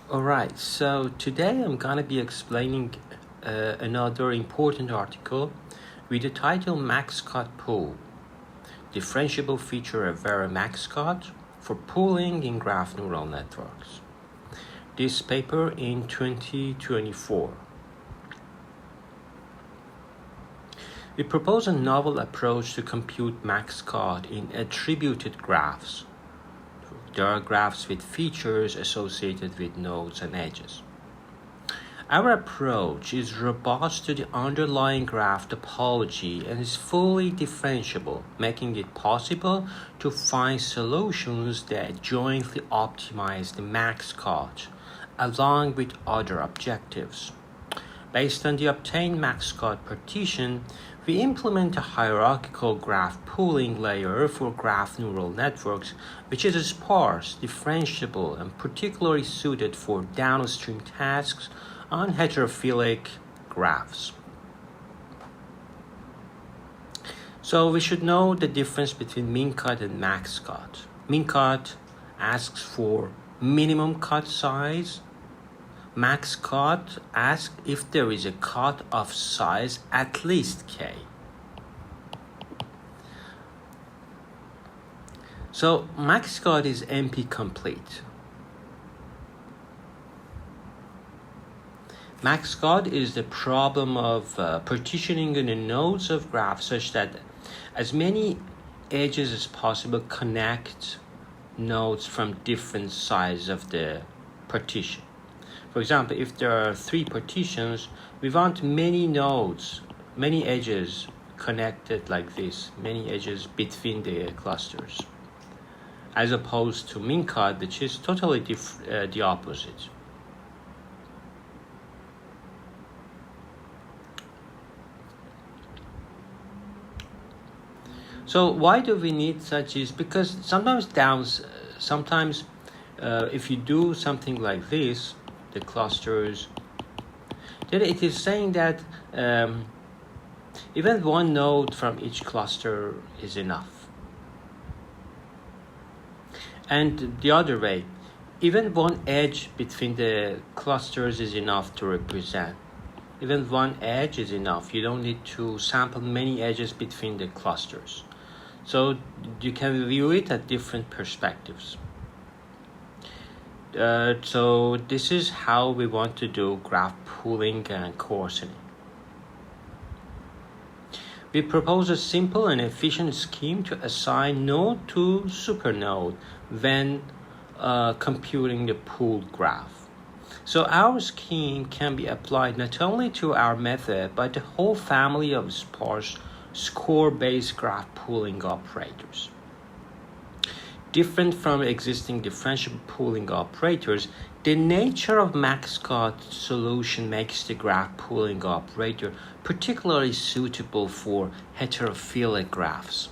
Alright, so today I'm gonna be explaining another important article with the title MAXCUTPool, differentiable feature of very maxcut for pooling in graph neural networks. This paper in 2024. We propose a novel approach to compute maxcut in attributed graphs. There are graphs with features associated with nodes and edges. Our approach is robust to the underlying graph topology and is fully differentiable, making it possible to find solutions that jointly optimize the maxcut along with other objectives. Based on the obtained maxcut partition, we implement a hierarchical graph pooling layer for graph neural networks, which is sparse, differentiable, and particularly suited for downstream tasks on heterophilic graphs. So we should know the difference between mincut and maxcut. Mincut asks for minimum cut size. MAXCUT asks if there is a cut of size at least k. So MAXCUT is NP complete. MAXCUT is the problem of partitioning in the nodes of graphs such that as many edges as possible connect nodes from different sides of the partition. For example, if there are 3 partitions, we want many nodes, many edges connected like this, many edges between the clusters, as opposed to mincut, which is totally the opposite. So why do we need such is because sometimes if you do something like this, the clusters, then it is saying that even one node from each cluster is enough. And the other way, even one edge between the clusters is enough to represent. Even one edge is enough. You don't need to sample many edges between the clusters. So you can view it at different perspectives. So this is how we want to do graph pooling and coarsening. We propose a simple and efficient scheme to assign node to supernode when computing the pooled graph. So our scheme can be applied not only to our method, but the whole family of sparse score-based graph pooling operators. Different from existing differentiable pooling operators, the nature of MAXCUT solution makes the graph pooling operator particularly suitable for heterophilic graphs.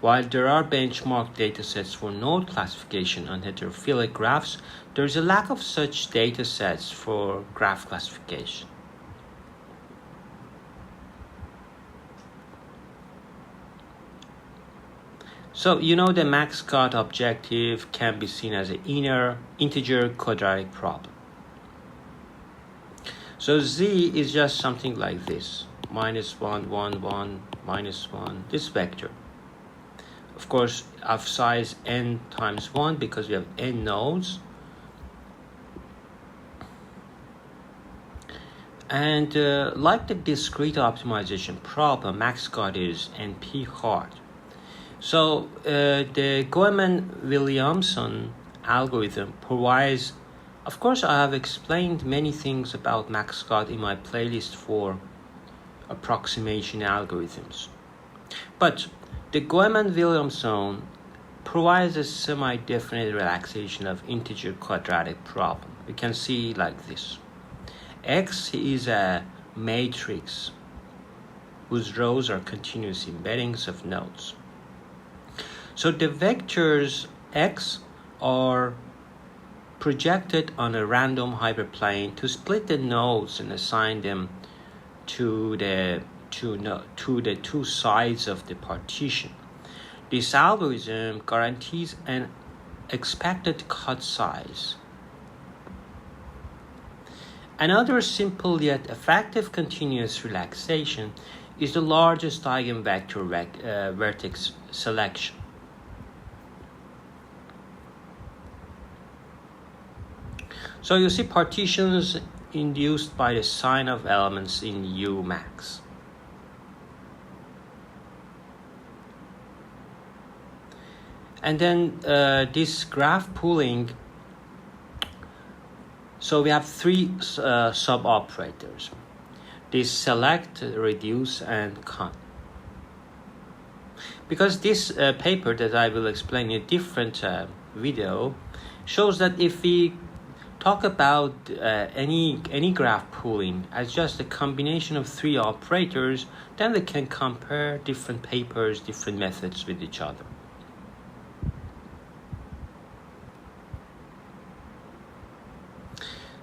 While there are benchmark datasets for node classification on heterophilic graphs, there is a lack of such datasets for graph classification. So the MAXCUT objective can be seen as an integer quadratic problem. So z is just something like this, -1, 1, 1, -1, this vector. Of course, of size n times 1 because we have n nodes. And like the discrete optimization problem, MAXCUT is NP hard. So the Goeman-Williamson algorithm provides, of course, I have explained many things about MAXCUT in my playlist for approximation algorithms. But the Goeman-Williamson provides a semi-definite relaxation of integer quadratic problem. We can see like this. X is a matrix whose rows are continuous embeddings of nodes. So the vectors x are projected on a random hyperplane to split the nodes and assign them to the two sides of the partition. This algorithm guarantees an expected cut size. Another simple yet effective continuous relaxation is the largest eigenvector vertex selection. So you see partitions induced by the sign of elements in U max. And then this graph pooling, so we have three sub-operators. This select, reduce, and cut. Because this paper that I will explain in a different video shows that if we talk about any graph pooling as just a combination of three operators, then we can compare different papers, different methods with each other.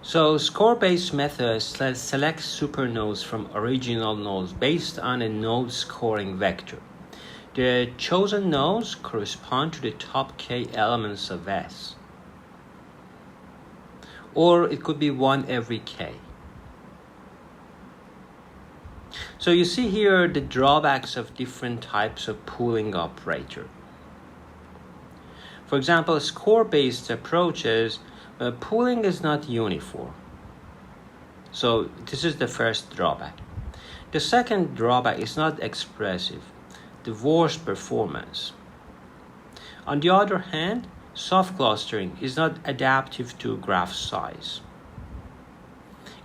So score-based methods select supernodes from original nodes based on a node scoring vector. The chosen nodes correspond to the top k elements of S. Or it could be 1 every k. So you see here the drawbacks of different types of pooling operator. For example, score-based approaches, pooling is not uniform. So this is the first drawback. The second drawback is not expressive, the worst performance. On the other hand, soft clustering is not adaptive to graph size.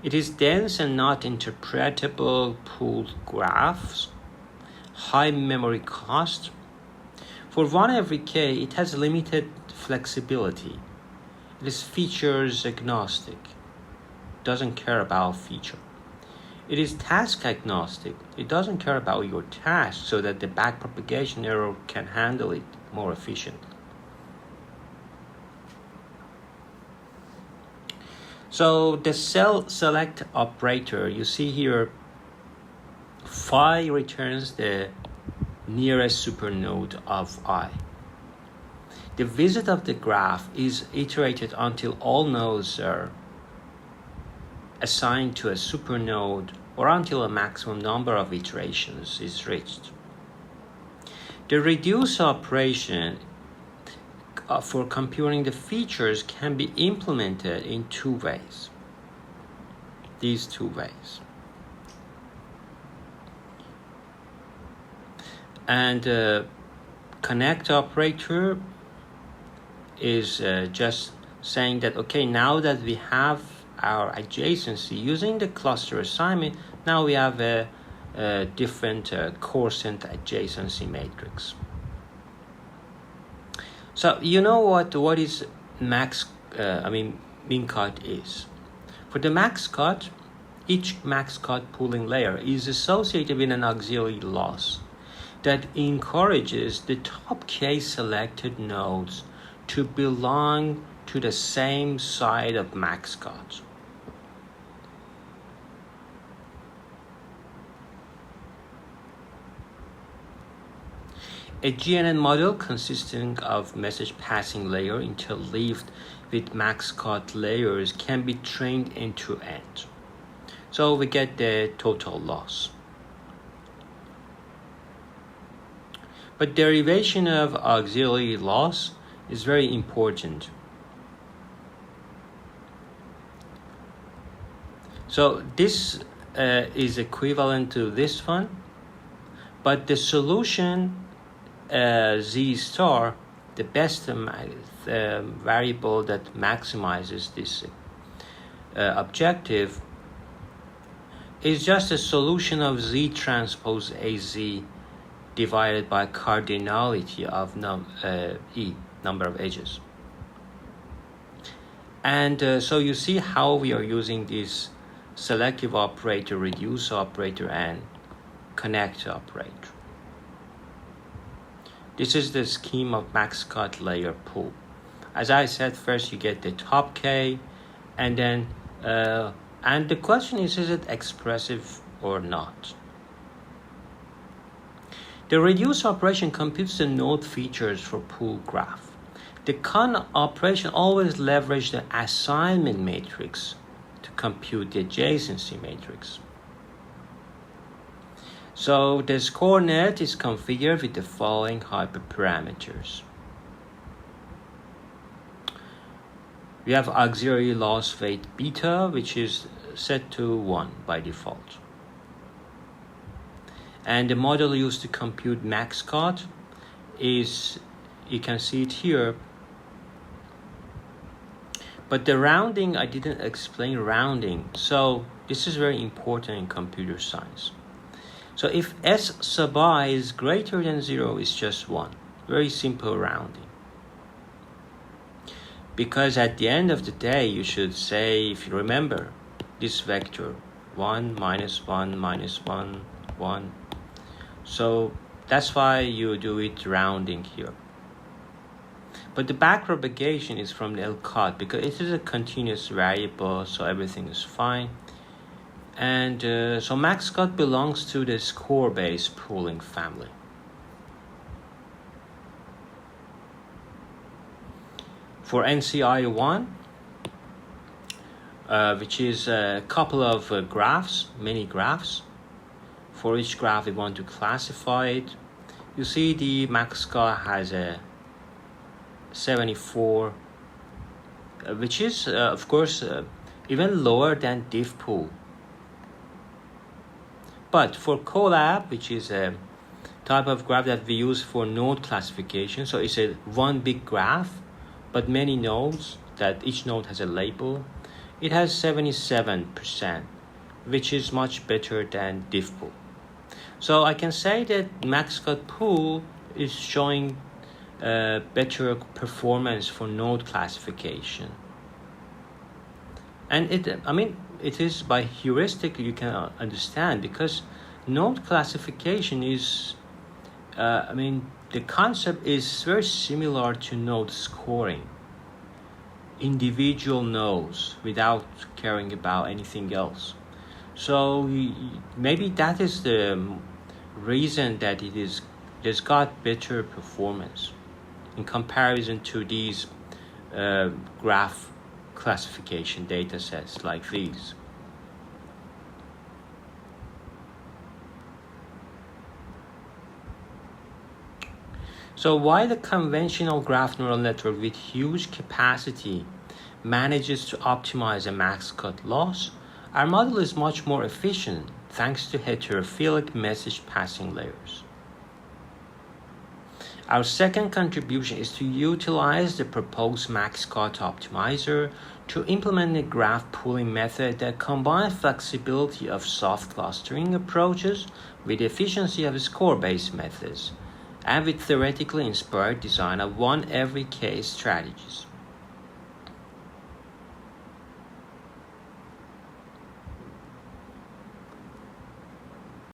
It is dense and not interpretable pooled graphs, high memory cost. For 1 every k, it has limited flexibility. It is features agnostic, doesn't care about feature. It is task agnostic, it doesn't care about your task so that the backpropagation error can handle it more efficiently. So the cell select operator, you see here, phi returns the nearest supernode of I. The visit of the graph is iterated until all nodes are assigned to a supernode or until a maximum number of iterations is reached. The reduce operation for computing the features can be implemented in two ways. These two ways. And connect operator is just saying that, okay, now that we have our adjacency using the cluster assignment, now we have a different quotient adjacency matrix. So you know what is MinCut is. For the MAXCUT, each MAXCUT pooling layer is associated with an auxiliary loss that encourages the top k selected nodes to belong to the same side of MAXCUT. A GNN model consisting of message passing layer interleaved with MAXCUT layers can be trained end to end. So we get the total loss. But derivation of auxiliary loss is very important. So this is equivalent to this one, but the solution Z star, the best variable that maximizes this objective, is just a solution of Z transpose AZ divided by cardinality of number of edges. And so you see how we are using this selective operator, reduce operator, and connect operator. This is the scheme of MAXCUT layer pool. As I said, first you get the top K, and then and the question is it expressive or not? The reduce operation computes the node features for pool graph. The con operation always leverages the assignment matrix to compute the adjacency matrix. So the score net is configured with the following hyperparameters. We have auxiliary loss weight beta, which is set to 1 by default. And the model used to compute maxcut is, you can see it here, but the rounding, I didn't explain rounding. So this is very important in computer science. So if S sub I is greater than 0, it's just 1. Very simple rounding. Because at the end of the day, you should say, if you remember, this vector, 1, minus 1, minus 1, 1. So that's why you do it rounding here. But the backpropagation is from the LCOT because it is a continuous variable, so everything is fine. And so maxcut belongs to the score-based pooling family. For NCI 1, which is a couple of graphs, many graphs. For each graph we want to classify it. You see the maxcut has a 74, which is of course even lower than diffpool. But for collab, which is a type of graph that we use for node classification, so it's a one big graph, but many nodes, that each node has a label, it has 77%, which is much better than diffpool. So I can say that MAXCUTPool is showing better performance for node classification. And it is by heuristic you can understand, because node classification is, the concept is very similar to node scoring. Individual nodes without caring about anything else. So maybe that is the reason that it's got better performance in comparison to these graph classification data sets like these. So why the conventional graph neural network with huge capacity manages to optimize a maxcut loss? Our model is much more efficient thanks to heterophilic message passing layers. Our second contribution is to utilize the proposed maxcut optimizer to implement a graph pooling method that combines flexibility of soft clustering approaches with efficiency of score-based methods, and with theoretically inspired design of one every case strategies.